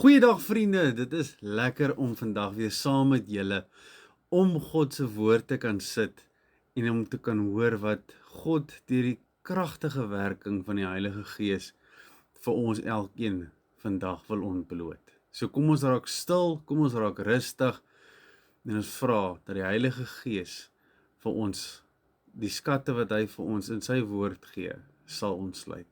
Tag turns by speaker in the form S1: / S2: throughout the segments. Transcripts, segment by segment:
S1: Goeiedag vriende, dit is lekker om vandag weer saam met julle om God se woord te kan sit en om te kan hoor wat God deur die kragtige werking van die Heilige Gees vir ons elkeen vandag wil ontbloot. So kom ons raak stil, kom ons raak rustig en ons vra dat die Heilige Gees vir ons die skatte wat hy vir ons in sy woord gee, sal ontsluit.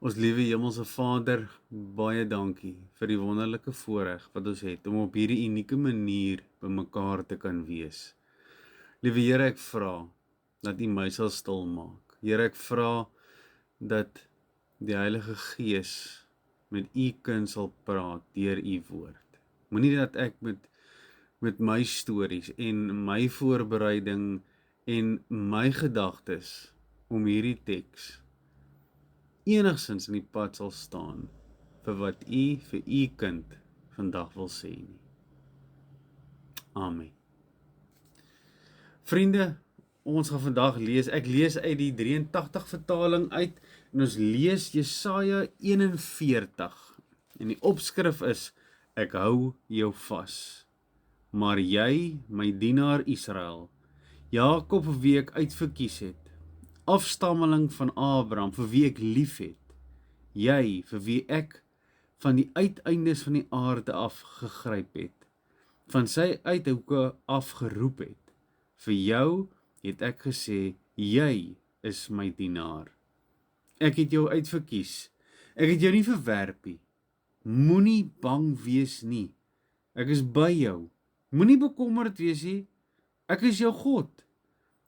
S1: Ons liewe Hemelse Vader, baie dankie vir die wonderlike voorreg wat ons het om op hierdie unieke manier by mekaar te kan wees. Liewe Here, ek vra dat U my sal stil maak. Here, ek vra dat die Heilige Gees met U kind sal praat deur U woord. Moenie dat ek met my stories en my voorbereiding en my gedagtes om hierdie teks enigsins in die pad sal staan vir wat U vir U kind vandag wil sê nie. Amen. Vriende, ons gaan vandag lees, ek lees uit die 83 vertaling uit en ons lees Jesaja 41 en die opskrif is, ek hou jou vas. Maar jy, my dienaar Israel, Jakob vir wie ek uitverkies het, afstammeling van Abraham, vir wie ek lief het, jy, vir wie ek van die uiteindes van die aarde af gegryp het, van sy uithoeke af geroep het, vir jou het ek gesê, jy is my dienaar. Ek het jou uitverkies, ek het jou nie verwerp nie, moenie bang wees nie, ek is by jou, moenie bekommerd wees nie, ek is jou God.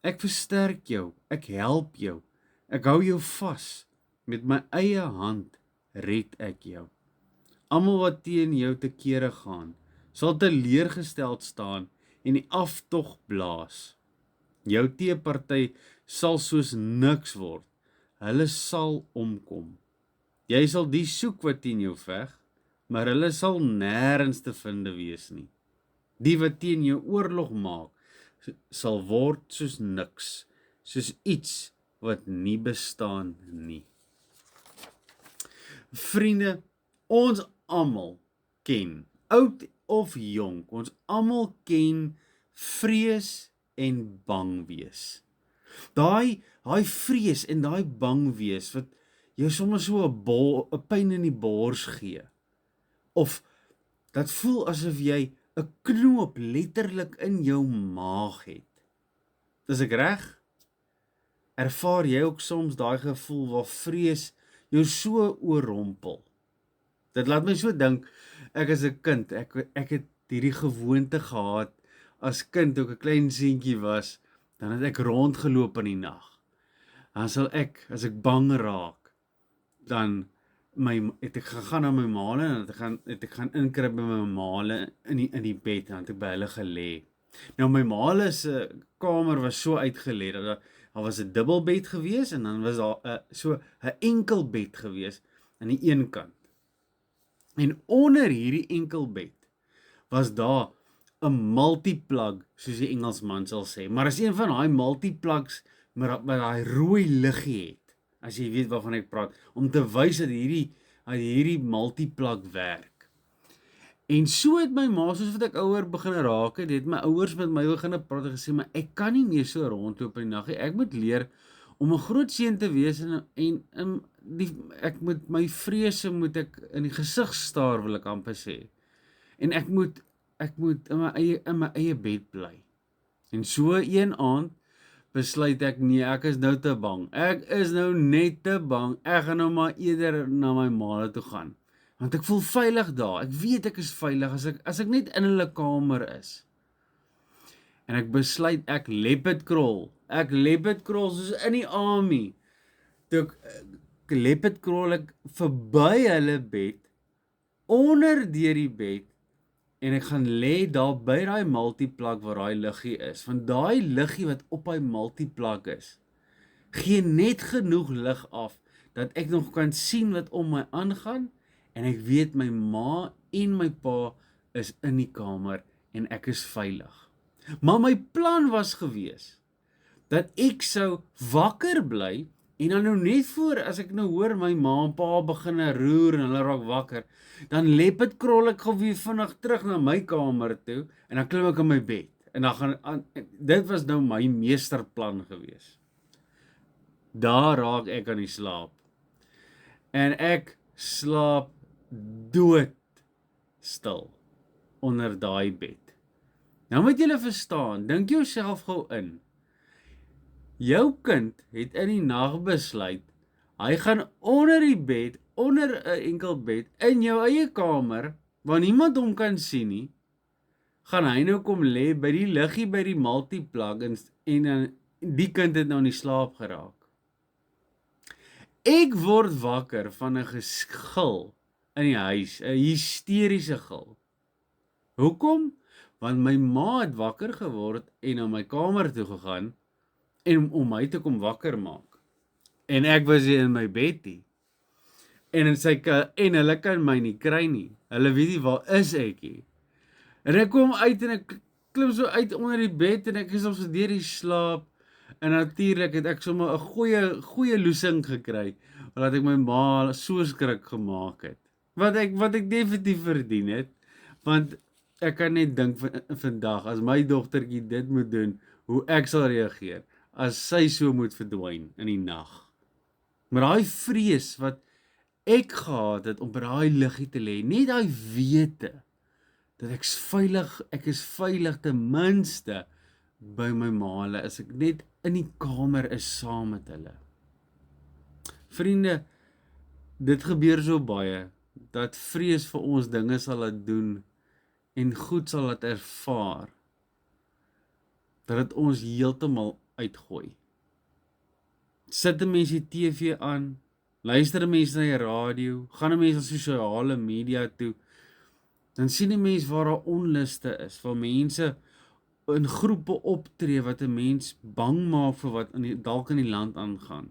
S1: Ek versterk jou, ek help jou, ek hou jou vas, met my eie hand red ek jou. Almal wat teen jou te kere gaan, sal teleurgesteld staan en die aftog blaas. Jou teeparty sal soos niks word, hulle sal omkom. Jy sal die soek wat teen jou veg, maar hulle sal nêrens te vind wees nie. Die wat teen jou oorlog maak, sal word soos niks, soos iets wat nie bestaan nie. Vriende, ons almal ken, oud of jonk, ons almal ken vrees en bang wees. Daai vrees en daai bang wees wat jou soms so 'n pyn in die bors gee. Of dat voel asof jy 'n knoop letterlik in jou maag het. Is ek reg? Ervaar jy ook soms daai gevoel waar vrees jou so oorrompel? Dit laat my so dink, ek as 'n kind, ek het hierdie gewoonte gehad as kind, toe ek 'n klein seentjie was, dan het ek rondgeloop in die nag. Dan sal ek, as ek bang raak, dan het ek gegaan na my maale en het ek gaan inkruip by my maale in die bed en het ek by hulle gelê. Nou my maale se kamer was so uitgelê dat daar was 'n dubbelbed gewees en dan was daar so 'n enkel bed gewees aan die een kant. En onder hierdie enkel bed was daar 'n multiplug, soos die Engelsman sal sê, maar is een van daai multiplugs met daai rooi liggie het. As jy weet waarvan ek praat, om te wys dat hierdie multiplug werk. En so het my ma, soos wat ek ouer begin raak het my ouers met my begin praat en gesê, maar ek kan nie meer so rondloop in die nag nie, ek moet leer om 'n groot seun te wees en ek moet my vrese moet ek in die gesig staar, wil ek amper sê. En ek moet in my eie bed bly. En so een aand besluit ek, nee, ek is nou te bang. Ek is nou net te bang. Ek gaan nou maar eerder na my maale toe gaan. Want ek voel veilig daar. Ek weet ek is veilig as ek net in hulle kamer is. En ek besluit ek leopard crawl soos in die army. Toe ek leopard crawl ek verby hulle bed, onder deur die bed, en ek gaan lê daar by daai multiplug waar daai liggie is. Want daai liggie wat op daai multiplug is, gee net genoeg lig af dat ek nog kan sien wat om my aangaan en ek weet my ma en my pa is in die kamer en ek is veilig. Maar my plan was gewees dat ek sou wakker bly En dan nou net voor, as ek nou hoor my ma en pa begin roer en hulle raak wakker, dan lep krol ek gou weer vinnig terug na my kamer toe en dan klim ek in my bed. En dan dit was nou my meesterplan gewees. Daar raak ek aan die slaap. En ek slaap dood stil onder daai bed. Nou moet julle verstaan, dink jouself gou in. Jou kind het in die nag besluit, hy gaan onder die bed, onder 'n enkel bed, in jou eie kamer, waar niemand hom kan sien nie, gaan hy nou kom lê by die liggie by die multiplug en die kind het nou in die slaap geraak. Ek word wakker van 'n geskil in die huis, 'n hysteriese gil. Hoekom? Want my ma het wakker geword en na my kamer toe gegaan en om my te kom wakker maak. En ek was hier in my bed nie. En hulle kan my nie kry nie. Hulle weet nie waar is ek nie. En ek kom uit en ek klim so uit onder die bed en ek is op so deur die slaap. En natuurlik het ek sommer 'n goeie loosing gekry, omdat ek my ma so skrik gemaak het. Wat ek definitief verdien het, want ek kan net dink vandag, as my dogtertjie dit moet doen, hoe ek sal reageer, as sy so moet verdwyn in die nag. Maar daai vrees wat ek gehad het om by daai liggie te lê, net daai wete, dat ek is veilig ten minste by my ma, as ek net in die kamer is saam met hulle. Vriende, dit gebeur so baie, dat vrees vir ons dinge sal laat doen, en goed sal laat ervaar, dat dit ons heeltemal uitgooi. Sit 'n mens die TV aan, luister 'n mens na die radio, gaan 'n mens na sosiale media toe, dan sien 'n mens waar daar onluste is, waar mense in groepe optree wat 'n mens bang maak vir wat dalk in die land aangaan.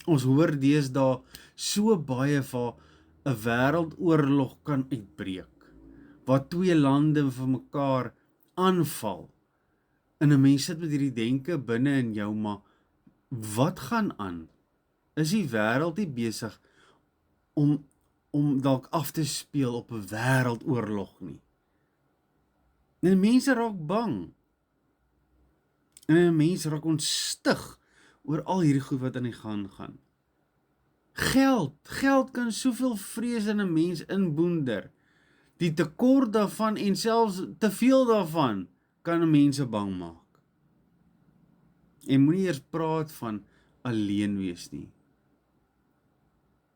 S1: Ons hoor deesdae so baie van 'n wêreldoorlog kan uitbreek, waar twee lande vir mekaar aanval. En 'n mens sit met hierdie denke binne in jou, maar wat gaan aan? Is die wêreld nie besig om dalk af te speel op 'n wêreldoorlog nie? En mense raak bang. En mense raak ontstig oor al hierdie goed wat aan die gang gaan. Geld kan soveel vrees in 'n mens inboender. Die tekort daarvan en selfs te veel daarvan kan mense bang maak. En moenie eers praat van alleen wees nie.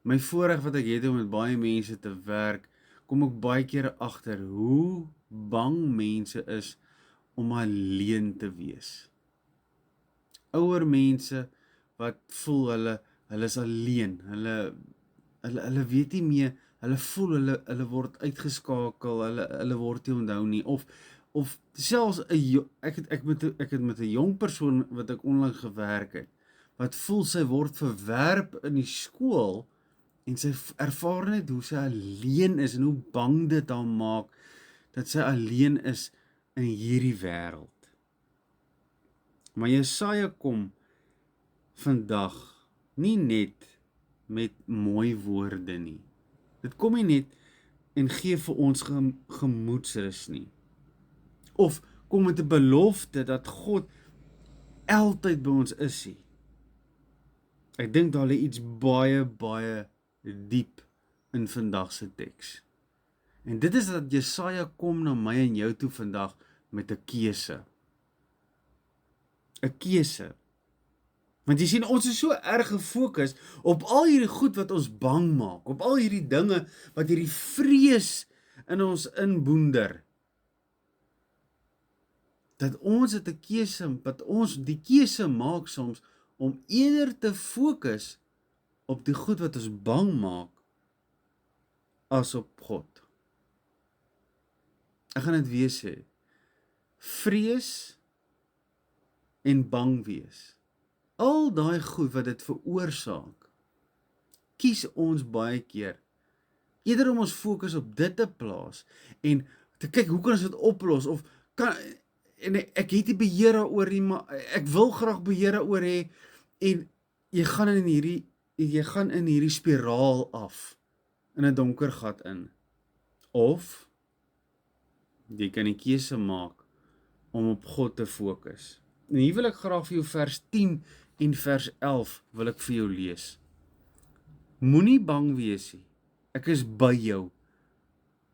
S1: My voorreg wat ek het om met baie mense te werk, kom ek baie kere agter hoe bang mense is om alleen te wees. Ouer mense wat voel hulle is alleen, hulle weet nie meer, hulle voel hulle word uitgeskakel, hulle word nie onthou nie, of selfs ek het met 'n jong persoon wat ek onlangs gewerk het, wat voel sy word verwerp in die skool, en sy ervaar net hoe sy alleen is, en hoe bang dit haar maak, dat sy alleen is in hierdie wêreld. Maar Jesaja kom vandag nie net met mooi woorde nie. Dit kom nie net en gee vir ons gemoedsrus nie. Of kom met 'n belofte dat God altyd by ons is nie. Ek dink daar lê iets baie diep in vandag se teks. En dit is dat Jesaja kom na my en jou toe vandag met 'n keuse. 'n Keuse. Want jy sien, ons is so erg gefokus op al hierdie goed wat ons bang maak, op al hierdie dinge wat hierdie vrees in ons inboender, dat ons het 'n keuse, wat ons die keuse maak soms, om eerder te fokus op die goed wat ons bang maak, as op God. Ek gaan dit weer sê, vrees en bang wees, al daai goed wat dit veroorsaak, kies ons baie keer, eerder om ons fokus op dit te plaas, en te kyk, hoe kan ons dit oplos, of en ek het nie beheer daaroor nie, maar ek wil graag beheer daaroor hê, en jy gaan in hierdie spiraal af, in 'n donker gat in. Of, jy kan die keuse maak, om op God te fokus. En hier wil ek graag vir jou vers 10 en vers 11 wil ek vir jou lees. Moenie bang wees nie, ek is by jou.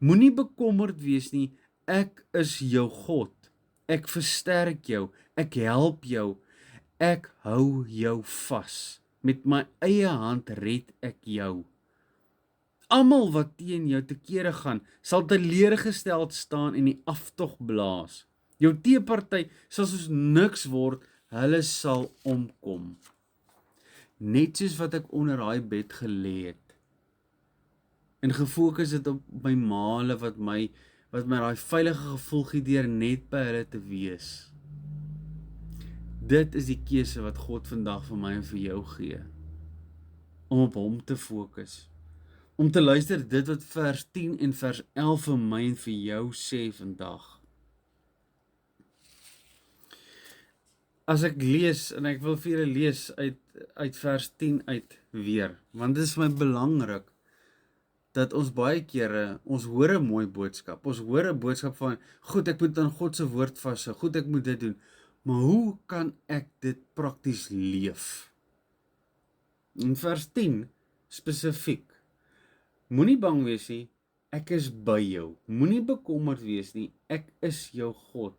S1: Moenie bekommerd wees nie, ek is jou God. Ek versterk jou, ek help jou, ek hou jou vas. Met my eie hand red ek jou. Almal wat teen jou te kere gaan, sal teleurgesteld staan en die aftog blaas. Jou teeparty sal soos niks word, hulle sal omkom. Net soos wat ek onder daai bed gelê het. En gefokus het op my male wat my daai veilige gevoel gee deur net by hulle te wees. Dit is die keuse wat God vandag vir my en vir jou gee. Om op hom te fokus. Om te luister dit wat vers 10 en vers 11 vir my en vir jou sê vandag. As ek lees, en ek wil vir julle lees uit vers 10 uit weer, want dit is vir my belangrik, dat ons baie kere, ons hoor 'n mooi boodskap, ons hoor 'n boodskap van, goed, ek moet aan God se woord vashou, goed, ek moet dit doen, maar hoe kan ek dit prakties leef? In vers 10, spesifiek, moenie bang wees nie, ek is by jou, moenie bekommerd wees nie, ek is jou God.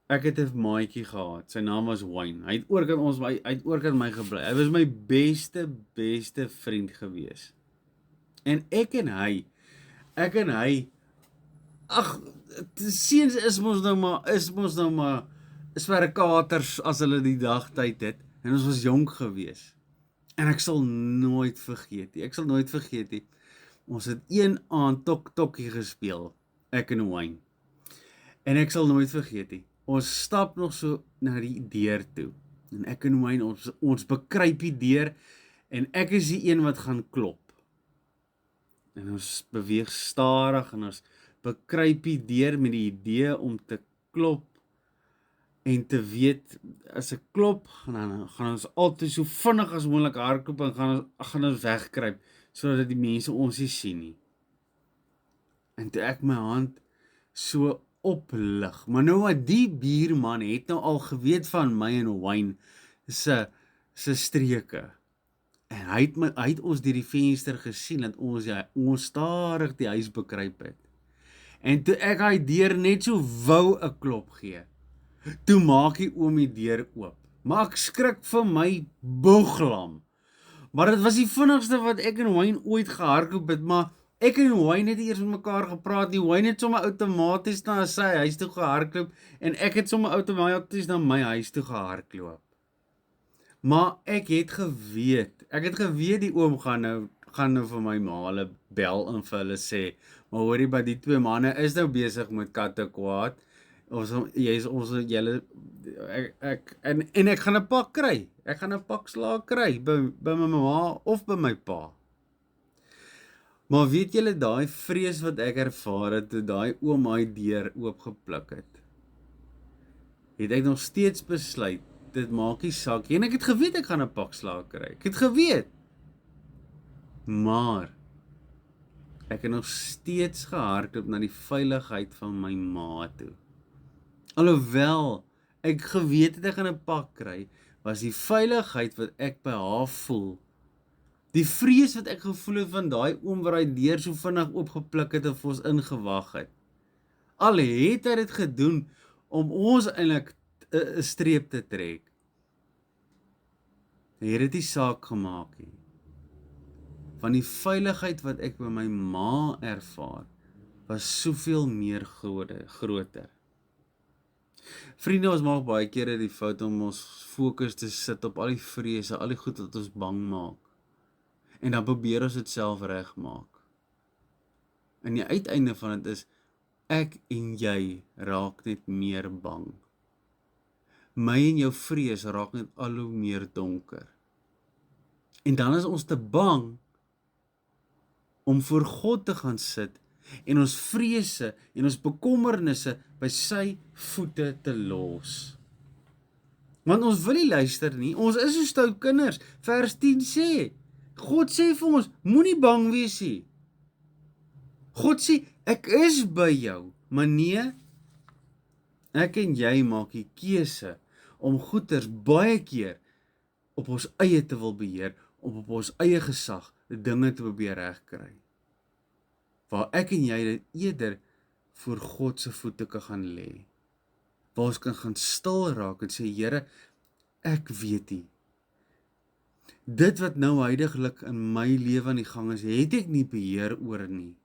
S1: Ek het 'n maatjie gehad, sy naam was Wayne, hy het oor kan my gebly, hy was my beste vriend gewees. En ek en hy, ag, seuns is mos nou maar, sperrekaters as hulle die dagtyd het, en ons was jonk gewees. En ek sal nooit vergeet nie, ons het een aand tokkie gespeel, ek en Wayne. En ek sal nooit vergeet nie, ons stap nog so na die deur toe, en ek en Wayne, ons bekruip die deur, en ek is die een wat gaan klop. En ons beweeg stadig, en ons bekruip die deur met die idee om te klop, en te weet, as ek klop, dan gaan ons altyd so vinnig as moontlik hardloop, en gaan ons wegkruip, sodat die mense ons nie sien nie. En toe ek my hand so oplig, maar nou wat die buurman het nou al geweet van my en Wayne se streke, en hy het ons deur die venster gesien, dat ons stadig die huis bekruip het. En toe ek hy deur net so wou 'n klop gee, toe maak die oom die deur oop, maar ek skrik vir my boeglam, maar dit was die vinnigste wat ek en Wayne ooit gehardloop het, maar ek en Wayne het eers met mekaar gepraat nie, Wayne het sommer outomaties na sy huis toe gehardloop, en ek het sommer outomaties na my huis toe gehardloop. Maar ek het geweet die oom gaan nou vir my ma hulle bel en vir hulle sê, maar hoorie, by die twee manne is nou besig met katte kwaad, en ek gaan 'n pak kry, ek gaan 'n pak slaag kry, by my ma of by my pa. Maar weet julle, daai vrees wat ek ervaar het, toe daai oom hy deur oopgepluk het ek nog steeds besluit, dit maak nie saak, en ek het geweet ek gaan 'n pak slaag kry, ek het geweet, maar ek het nog steeds gehardloop na die veiligheid van my ma toe. Alhoewel ek geweet het ek gaan 'n pak kry, was die veiligheid wat ek by haar voel, die vrees wat ek gevoel het van daai oom wat hy deur so vinnig oopgepluk het en vir ons ingewag het. Al het hy dit gedoen om ons eintlik 'n streep te trek. Hy het dit nie saak gemaak nie. Van die veiligheid wat ek by my ma ervaar, was soveel meer groter. Vriende, ons maak baie kere die fout om ons fokus te sit op al die vrese, al die goed wat ons bang maak. En dan probeer ons dit self regmaak. En die uiteinde van dit is, ek en jy raak net meer bang. My en jou vrees raak net al hoe meer donker. En dan is ons te bang om voor God te gaan sit en ons vrese en ons bekommernisse by sy voete te los. Want ons wil nie luister nie, ons is so stout kinders. Vers 10 sê, God sê vir ons, moenie bang wees nie. God sê, ek is by jou, maar nee, ek en jy maak die keuse om goeders baie keer op ons eie te wil beheer, om op ons eie gesag dinge te probeer regkry. Waar ek en jy dit eerder voor God se voete kan gaan lê. Waar ons kan gaan stil raak en sê, Here, ek weet nie. Dit wat nou huidiglik in my lewe aan die gang is, het ek nie beheer oor nie.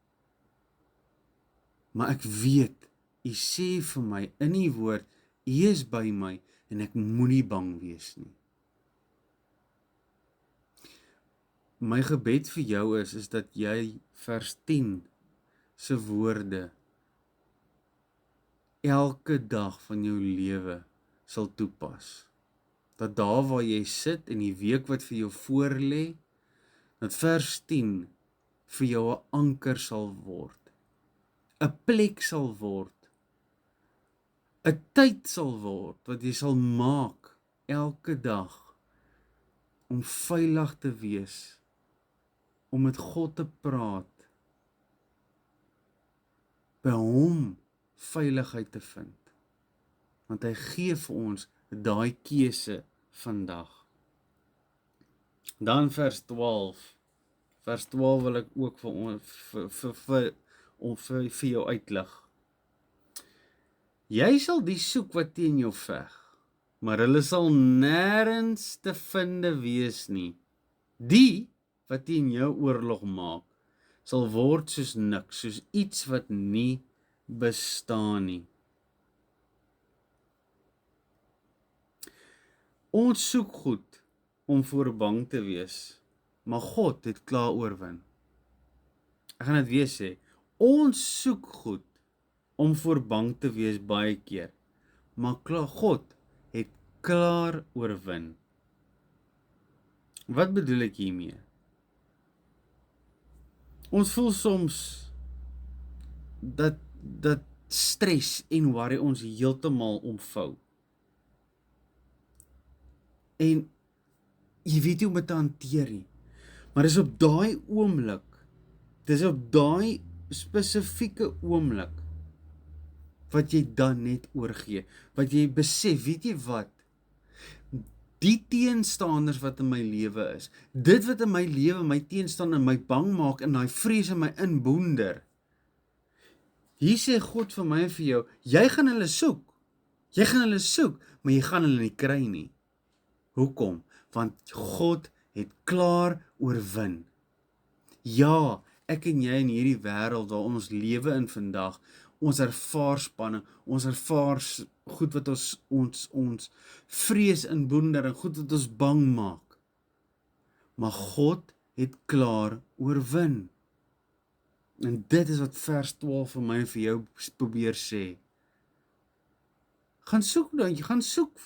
S1: Maar ek weet, U sê vir my in U woord, U is by my en ek moenie bang wees nie. My gebed vir jou is dat jy vers 10 se woorde elke dag van jou lewe sal toepas. Dat daar waar jy sit in die week wat vir jou voorlê, dat vers 10 vir jou 'n anker sal word, 'n plek sal word, 'n tyd sal word wat jy sal maak elke dag om veilig te wees, om met God te praat, by hom veiligheid te vind. Want hy gee vir ons daai keuse vandag. Dan vers 12. Vers 12 wil ek ook vir jou uitlig. Jy sal die soek wat teen jou veg, maar hulle sal nêrens te finde wees nie. Die wat teen jou oorlog maak, sal word soos niks, soos iets wat nie bestaan nie. Ons soek goed om voor bang te wees, maar God het klaar oorwin. Ek gaan dit weer sê, ons soek goed om voor bang te wees baie keer, maar God het klaar oorwin. Wat bedoel ek hiermee? Ons voel soms dat stres en worry ons heeltemal omvou. En jy weet nie hoe om dit te hanteer nie. Maar dis op daai oomblik, dis op daai spesifieke oomblik wat jy dan net oorgee, wat jy besef, weet jy wat? Die teenstanders wat in my lewe is, dit wat in my lewe my teenstander en my bang maak en daai vrees in my inboender. Hier sê God vir my en vir jou, jy gaan hulle soek, maar jy gaan hulle nie kry nie. Hoekom? Want God het klaar oorwin. Ja, ek en jy in hierdie wêreld waar ons lewe in vandag, ons ervaar spanning, ons ervaar goed wat ons vrees inboender en goed wat ons bang maak. Maar God het klaar oorwin. En dit is wat vers 12 vir my en vir jou probeer sê. Gaan soek dan, gaan soek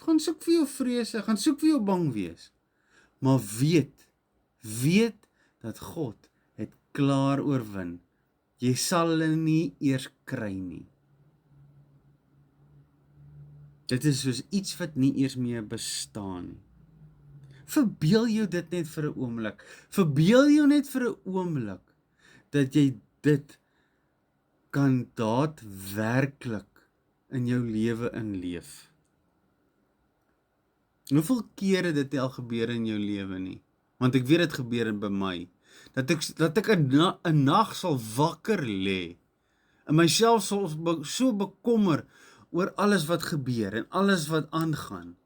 S1: vir jou vrese, gaan soek vir jou bang wees. Maar weet dat God het klaar oorwin. Jy sal hulle nie eers kry nie. Dit is soos iets wat nie eers meer bestaan nie. Verbeel jou dit net vir 'n oomblik. Verbeel jou net vir 'n oomblik dat jy dit kan daadwerklik in jou lewe inleef. Hoeveel kere dit al gebeur in jou lewe nie? Want ek weet dit gebeur by my. Dat ek 'n nag sal wakker lê en myself sal so bekommer oor alles wat gebeur en alles wat aangaan.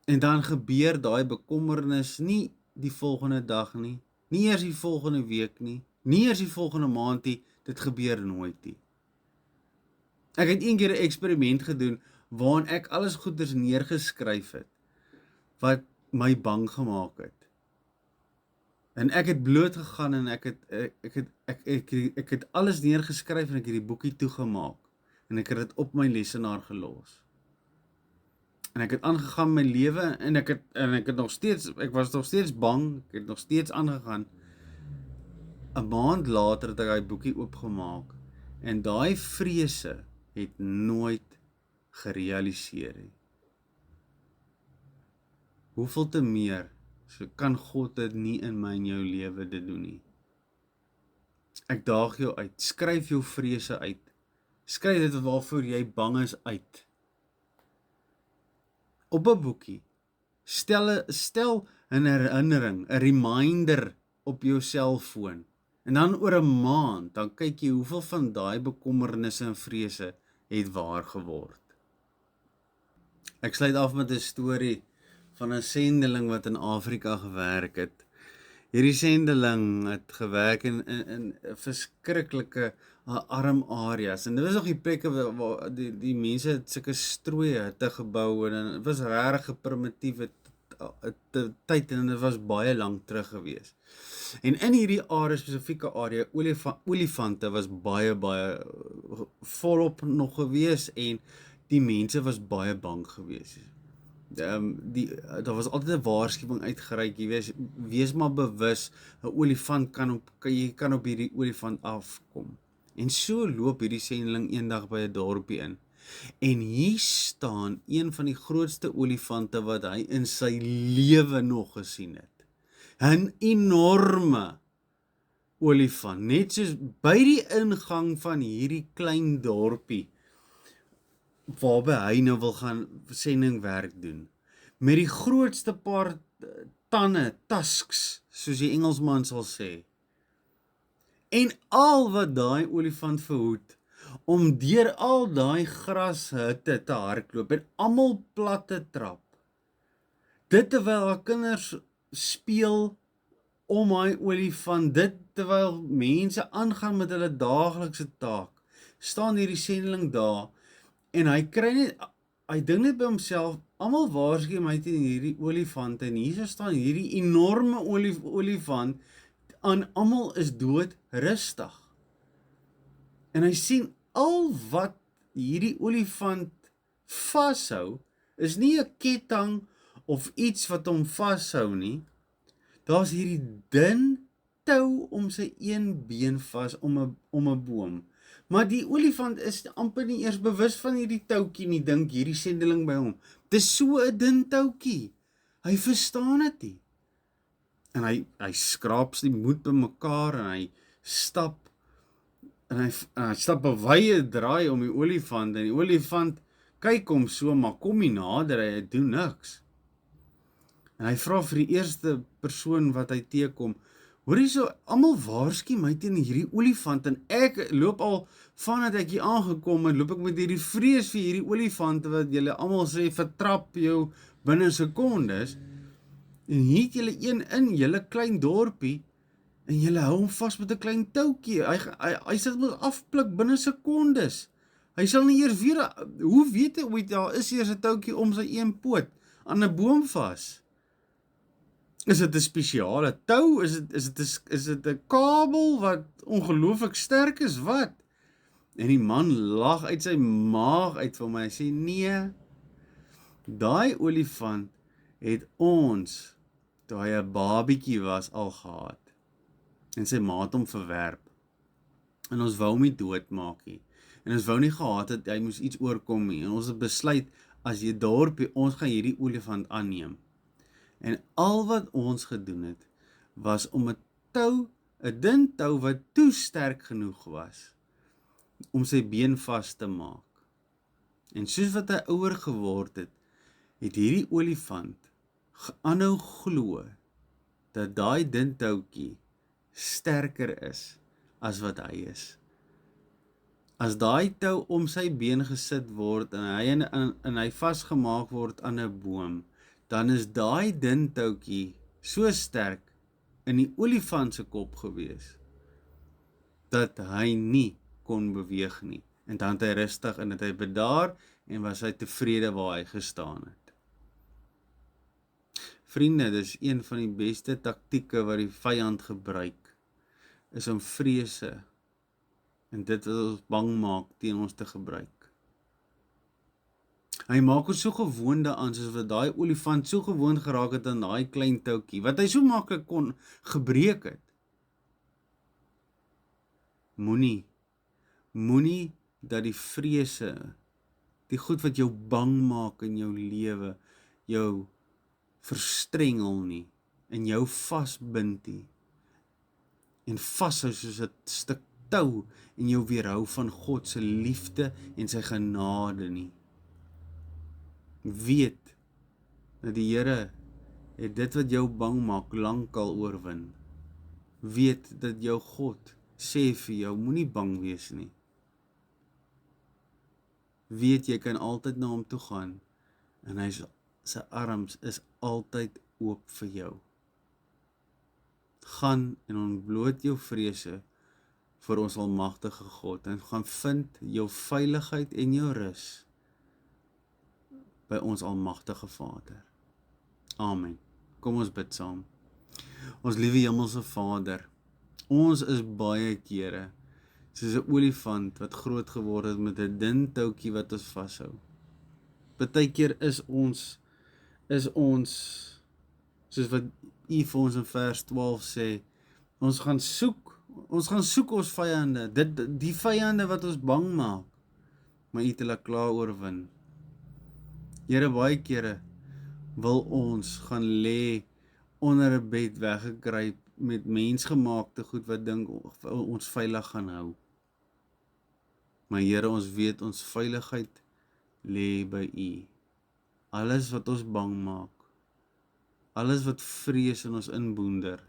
S1: En dan gebeur daai bekommernis nie die volgende dag nie, nie eers die volgende week nie, nie eers die volgende maand nie, dit gebeur nooit nie. Ek het een keer 'n eksperiment gedoen waarin ek alles goeders neergeskryf het wat my bang gemaak het. En ek het bloot gegaan en ek het alles neergeskryf en ek het die boekie toegemaak en ek het dit op my lesenaar gelos. En ek het aangegaan my lewe en ek was nog steeds bang, ek het nog steeds aangegaan. 'n maand later het ek daai boekie oopgemaak en daai vrese het nooit gerealiseer nie. hoeveel te meer so kan God dit nie in my en jou lewe dit doen nie. Ek daag jou uit, skryf jou vrese uit, skryf dit waarvoor jy bang is uit, op 'n boekie, stel 'n herinnering, 'n reminder op jou selfoon, en dan oor 'n maand, dan kyk jy hoeveel van daai bekommernisse en vrese het waar geword. Ek sluit af met 'n storie van 'n sendeling wat in Afrika gewerk het. Hierdie sendeling het gewerk in verskriklike arm areas, en dit was nog die plekke waar die mense het sulke strooie hutte gebou, en dit was regtig 'n primitiewe tyd, en dit was baie lank terug gewees. En in hierdie spesifieke area, olifante was baie volop nog gewees, en die mense was baie bang gewees. Daar was altyd 'n waarskuwing uitgereik, jy wees maar bewus, 'n olifant jy kan op hierdie olifant afkom. En so loop hierdie sendeling eendag by 'n dorpie in. En hier staan een van die grootste olifante wat hy in sy lewe nog gesien het. 'n enorme olifant, net soos by die ingang van hierdie klein dorpie, waarby hy nou wil gaan sendingwerk doen. Met die grootste paar tande, tusks, soos die Engelsman sal sê. En al wat daai olifant verhoed, om deur al daai grashutte te hardloop en almal plat te trap. Dit terwyl haar kinders speel om hy olifant, dit terwyl mense aangaan met hulle daaglikse taak, staan hierdie sendeling daar, en hy dink net by homself, almal waarsku my teen hierdie olifant, en hier staan hierdie enorme olifant, en almal is dood rustig. En hy sien, al wat hierdie olifant vashou, is nie 'n ketting of iets wat hom vashou nie. Daar's hierdie dun tou om sy een been vas om 'n boom. Maar die olifant is amper nie eers bewus van hierdie toukie nie, dink hierdie sendeling by hom. Dis so 'n dun toukie. Hy verstaan dit nie. En hy skraap die moed bymekaar, en hy stap, en hy stap 'n wye draai om die olifant, en die olifant kyk hom so, maar kom nie nader, hy doen niks. En hy vra vir die eerste persoon wat hy teekom, hoor jy so, almal waarsku my teen hierdie olifant, en ek loop al, vandat ek hier aangekom het, loop ek met hierdie vrees vir hierdie olifant, wat julle almal sê, vertrap jou binne sekondes, en hier het julle een in julle klein dorpie, en julle hou hom vas met 'n klein toukie, hy sal moet afpluk binne sekondes, hy sal nie eers weer, hoe weet hy ooit, daar is eers 'n toukie om sy een poot, aan 'n boom vas? Is dit 'n spesiale tou? Is dit 'n kabel wat ongelooflik sterk is? Wat? En die man lag uit sy maag uit vir my. Hy sê, nee, daai olifant het ons, toe hy 'n babietjie was, al gehad. En sy ma het hom verwerp. En ons wou hom nie doodmaak nie. En ons wou nie gehad het, hy moes iets oorkom nie. En ons het besluit, as jy dorpie, ons gaan hierdie olifant aanneem. En al wat ons gedoen het, was om 'n dun tou wat toe sterk genoeg was, om sy been vas te maak. En soos wat hy ouer geword het, het hierdie olifant aanhou glo, dat daai dun toutjie sterker is, as wat hy is. As daai tou om sy been gesit word, en hy vasgemaak word aan 'n boom, dan is daai dun toutjie so sterk in die olifant se kop gewees, dat hy nie kon beweeg nie. En dan het hy rustig, en het hy bedaar, en was hy tevrede waar hy gestaan het. Vriende, dis een van die beste taktieke wat die vyand gebruik, is om vrese, en dit wat ons bang maak, teen ons te gebruik. Hy maak ons so gewoond daaraan, soos wat daai olifant so gewoond geraak het aan daai klein toukie, wat hy so maklik kon gebreek het. Moenie dat die vrese, die goed wat jou bang maak in jou lewe, jou verstrengel nie, en jou vasbind nie, en vashou soos 'n stuk tou, en jou weerhou van God se liefde en sy genade nie. Weet dat die Here het dit wat jou bang maak lankal oorwin. Weet dat jou God sê vir jou, moenie bang wees nie. Weet jy kan altyd na hom toe gaan, en sy arms is altyd oop vir jou. Gaan en ontbloot jou vrese vir ons almagtige God, en gaan vind jou veiligheid en jou rus by ons almagtige Vader. Amen. Kom ons bid saam. Ons liewe hemelse Vader, ons is baie kere soos 'n olifant wat groot geword het met 'n dun touwtjie wat ons vashou. Partykeer is ons, soos wat U vir ons in vers 12 sê, ons gaan soek ons vyande, die vyande wat ons bang maak, maar U het hulle klaar oorwin. Here, baie kere wil ons gaan lê onder 'n bed weggekruip met mensgemaakte goed wat dink ons veilig gaan hou. Maar Here, ons weet ons veiligheid lê by U. Alles wat ons bang maak, alles wat vrees in ons inboender,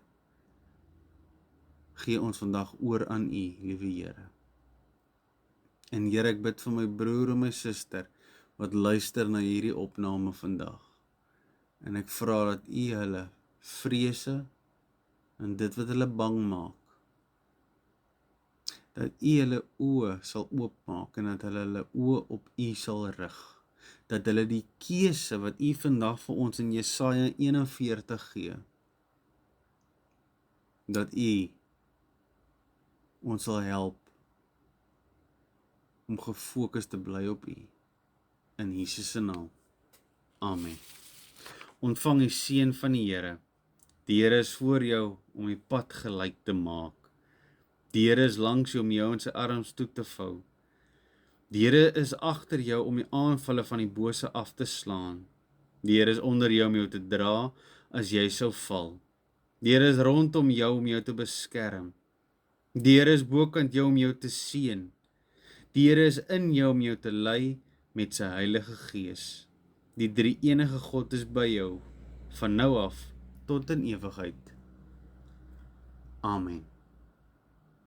S1: gee ons vandag oor aan U, liewe Here. En Here, ek bid vir my broer en my suster wat luister na hierdie opname vandag. En ek vra dat U hulle vrese en dit wat hulle bang maak, dat U hulle oë sal oopmaak en dat hulle oë op U sal rig. Dat hulle die keuse wat U vandag vir ons in Jesaja 41 gee, dat U ons sal help om gefokus te bly op U. In Jesus se naam. Amen. Ontvang die seën van die Here. Die Here is voor jou om die pad gelyk te maak. Die Here is langs jou om jou in sy arms toe te vou. Die Here is agter jou om die aanvalle van die bose af te slaan. Die Here is onder jou om jou te dra as jy sou val. Die Here is rondom jou om jou te beskerm. Die Here is bokant jou om jou te seën. Die Here is in jou om jou te lei met sy Heilige Gees. Die drie-enige God is by jou, van nou af tot in ewigheid. Amen.